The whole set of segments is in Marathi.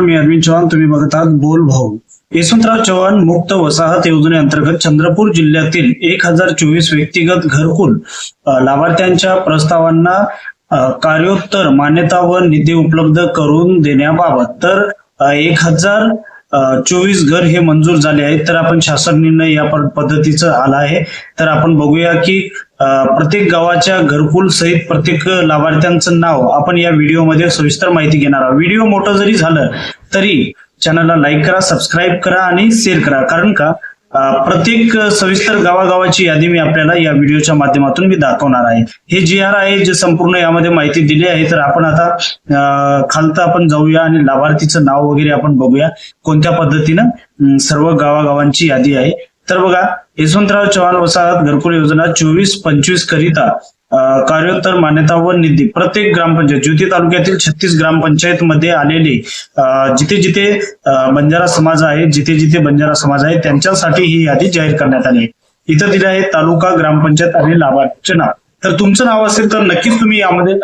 मी अरविंद चव्हाण, तुम्ही बघत आहात बोल भाऊ. यशवंतराव चव्हाण मुक्त वसाहत योजनेअंतर्गत चंद्रपूर जिल्ह्यातील 1024 व्यक्तिगत घरकुल लाभार्थ्यांच्या प्रस्तावांना कार्योत्तर मान्यता व निधी उपलब्ध करून देण्याबाबत तर 1024 घर हे मंजूर झाले आहेत. तर आपण शासन निर्णय या पद्धतीचा आला आहे. तर आपण बघूया की प्रत्येक गावाच्या घरकुल सहित प्रत्येक लाभार्थ्यांचं नाव आपण या व्हिडिओमध्ये सविस्तर माहिती घेणार आहोत. व्हिडिओ मोठा जरी झालं तरी चॅनलला लाईक करा, सबस्क्राईब करा आणि शेअर करा, कारण का प्रत्येक सविस्तर गावागावाची यादी मी आपल्याला या व्हिडिओच्या माध्यमातून मी दाखवणार आहे. हे GR आहे जे संपूर्ण यामध्ये माहिती दिली आहे. तर आपण आता खालतं आपण जाऊया आणि लाभार्थीचं नाव वगैरे आपण बघूया कोणत्या पद्धतीनं सर्व गावागावांची यादी आहे. तर बघा, यशवंतराव चव्हाण वसाहत घरकुल योजना 24-25 करिता कार्योत्तर मान्यता व निधी प्रत्येक ग्रामपंचायत ज्योती तालुक्यातील 36 ग्रामपंचायत मध्ये आलेले जिथे जिथे बंजारा समाज आहे, जिथे जिथे बंजारा समाज आहे त्यांच्यासाठी ही यादी जाहीर करण्यात आली आहे. इथं दिलं आहे तालुका, ग्रामपंचायत आणि लाभार्थीचे नाव. तर तुमचं नाव असेल तर नक्कीच तुम्ही यामध्ये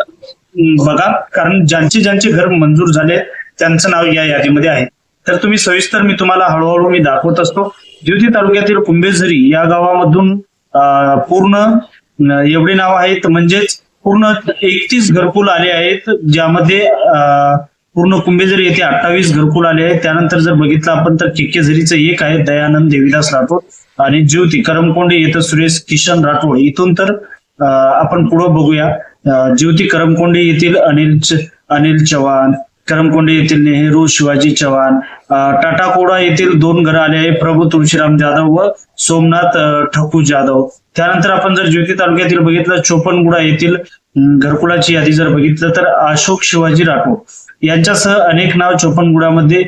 बघा, कारण ज्यांचे घर मंजूर झाले त्यांचं नाव या यादीमध्ये आहे. तर तुम्ही सविस्तर मी तुम्हाला हळूहळू मी दाखवत असतो. ज्योती तालुक्यातील कुंभेझरी या गावामधून पूर्ण एवढे नाव आहेत, म्हणजेच पूर्ण 31 घरकुल आले आहेत, ज्यामध्ये पूर्ण कुंभेझरी येथे 28 घरकुल आले आहेत. त्यानंतर जर बघितलं आपण तर केकेझरीचं एक आहे, दयानंद देवीदास राठोड आणि ज्योती करमकोंडे येथे सुरेश किशन राठोड. इथून तर आपण पुढे बघूया. ज्योती करमकोंडे येथील अनिल चव्हाण, करमकोंडे येथील नेहरू शिवाजी चव्हाण, टाटाकोडा येथील 2 घरं आले आहे, प्रभू तुळशीराम जाधव व सोमनाथ ठकू जाधव. त्यानंतर आपण जर ज्योती तालुक्यातील बघितलं चोपनगुडा येथील घरकुलाची यादी जर बघितलं तर अशोक शिवाजी राठोड यांच्यासह अनेक नाव चोपनगुडामध्ये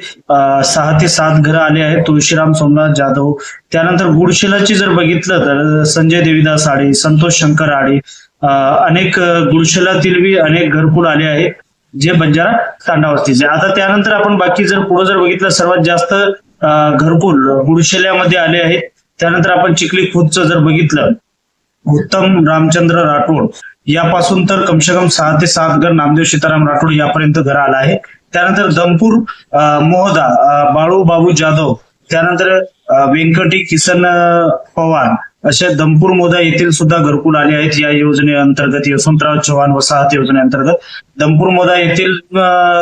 6 ते 7 घरं आले आहेत, तुळशीराम सोमनाथ जाधव. त्यानंतर गुडशेलाची जर बघितलं तर संजय देवीदास आडे, संतोष शंकर आडे, अनेक गुडशेलातील बी अनेक घरकुल आले आहेत जे बंजारा तांडावस्तीचे. आता त्यानंतर आपण बाकी जर पुढे जर बघितलं सर्वात जास्त घरकुल गुडशेल्यामध्ये आले आहेत. त्यानंतर आपण चिखली खुर्दचं जर बघितलं उत्तम रामचंद्र राठोड यापासून तर कमसे कम 6 ते 7 घर नामदेव सीताराम राठोड यापर्यंत घर आला आहे. त्यानंतर दमपूर मोहदा बाळू बाबू जाधव, त्यानंतर व्यंकटी किसन पवार अशा दमपूर मोदा येथील सुद्धा घरकुल आले आहेत या योजनेअंतर्गत. यशवंतराव चव्हाण वसाहत योजनेअंतर्गत दमपूर मोदा येथील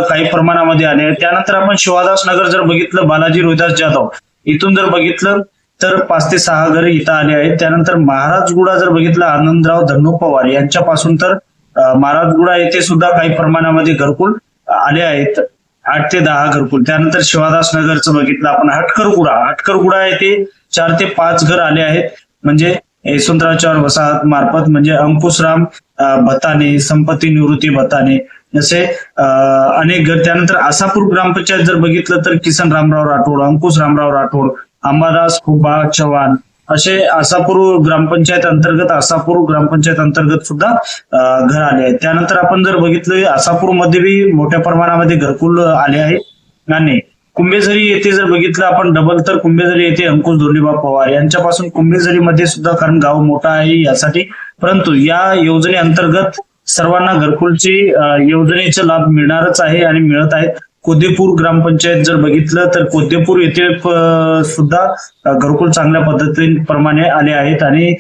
काही प्रमाणामध्ये आले आहेत. त्यानंतर आपण शिवादास नगर जर बघितलं बालाजी रोहिदास जाधव इथून जर बघितलं तर 5 ते 6 घरे इथं आले आहेत. त्यानंतर महाराजगुडा जर बघितलं आनंदराव धन्नू पवार यांच्यापासून तर महाराजगुडा येथे सुद्धा काही प्रमाणामध्ये घरकुल आले आहेत, 8 ते 10 घरकुल. त्यानंतर शिवादास नगरचं बघितलं आपण हटकरगुडा येथे 4 ते 5 घर आले आहेत, म्हणजे यशवंतराव चव्हाण वसाहत मार्फत, म्हणजे अंकुशराम भताने, संपत्ती निवृत्ती भताने असे अनेक घर. त्यानंतर आसापूर ग्रामपंचायत जर बघितलं तर किसन रामराव राठोड, अंकुश रामराव राठोड, अंबादास खुबा चव्हाण असे आसापूर ग्रामपंचायत अंतर्गत सुद्धा घर आले आहेत. त्यानंतर आपण जर बघितलं आसापूर मध्ये बी मोठ्या प्रमाणामध्ये घरकुल आले आहेत. आणि कुंभेझरी येथे जर बघितलं आपण डबल तर कुंभेझरी येथे अंकुश धोंडीबा पवार यांच्यापासून कुंभेझरीमध्ये सुद्धा, कारण गाव मोठा आहे यासाठी, परंतु या योजनेअंतर्गत सर्वांना घरकुलची योजनेचा लाभ मिळणारच आहे आणि मिळत आहेत. कोल्हेपूर ग्रामपंचायत जर बघितलं तर कोल्हेपूर येथे सुद्धा घरकुल चांगल्या पद्धतीप्रमाणे आले आहेत. आणि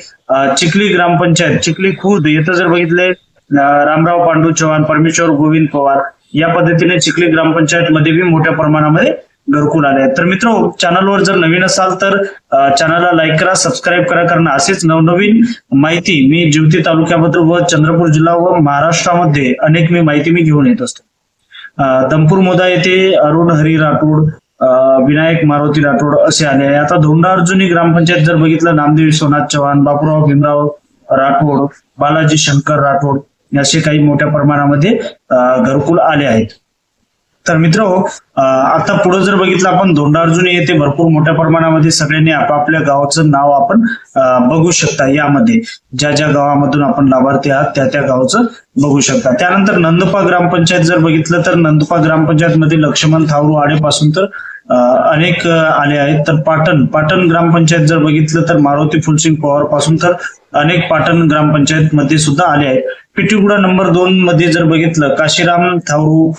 चिखली ग्रामपंचायत, चिखली खुर्द येथे जर बघितले रामराव पांडू चव्हाण, परमेश्वर गोविंद पवार या पद्धतीने चिखली ग्रामपंचायत मध्ये बी मोठ्या प्रमाणामध्ये घरकुल आले आहेत. तर मित्र, चॅनलवर जर नवीन असाल तर चॅनलला लाईक करा, सबस्क्राईब करा, कारण असेच नवनवीन माहिती मी ज्योती तालुक्याबद्दल व चंद्रपूर जिल्हा व महाराष्ट्रामध्ये अनेक माहिती मी घेऊन येत असतो. दमपूर मोदा येथे अरुण हरी राठोड, विनायक मारुती राठोड असे आले आहे. आता धोंडार्जुनी ग्रामपंचायत जर बघितलं नामदेव विश्वनाथ चव्हाण, बापूराव भीमराव राठोड, बालाजी शंकर राठोड असे काही मोठ्या प्रमाणामध्ये घरकुल आले आहेत. तर मित्र, आता पुढे जर बघितलं आपण धोंडार्जुनी येथे भरपूर मोठ्या प्रमाणामध्ये सगळ्यांनी आपापल्या गावाचं नाव आपण बघू शकता. यामध्ये ज्या ज्या गावामधून आपण लाभार्थी आहात त्या त्या गावाचं बघू शकता. त्यानंतर नंदपा ग्रामपंचायत जर बघितलं तर नंदपा ग्रामपंचायत मध्ये लक्ष्मण थावरू आडेपासून तर अनेक आले आहेत. तर पाटण ग्रामपंचायत जर बघितलं तर मारुती फुलसिंग पवार पासून तर अनेक पाटण ग्रामपंचायत मध्ये सुद्धा आले आहेत. पिटीगुडा नंबर 2 मध्ये जर बघितलं काशीराम थारू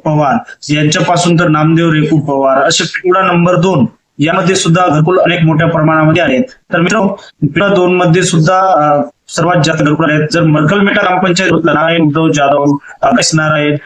पवार यांच्यापासून तर नामदेव रेकू पवार असे पिटीगुडा नंबर 2 यामध्ये सुद्धा घरकुल अनेक मोठ्या प्रमाणामध्ये आहेत. तर मित्रांनो पिटीगुडा 2 मध्ये सुद्धा सर्वात जास्त घरकुल आहेत. जर मरकलमेटा ग्रामपंचायत नारायण उद्धव जाधव, आकाश नारायण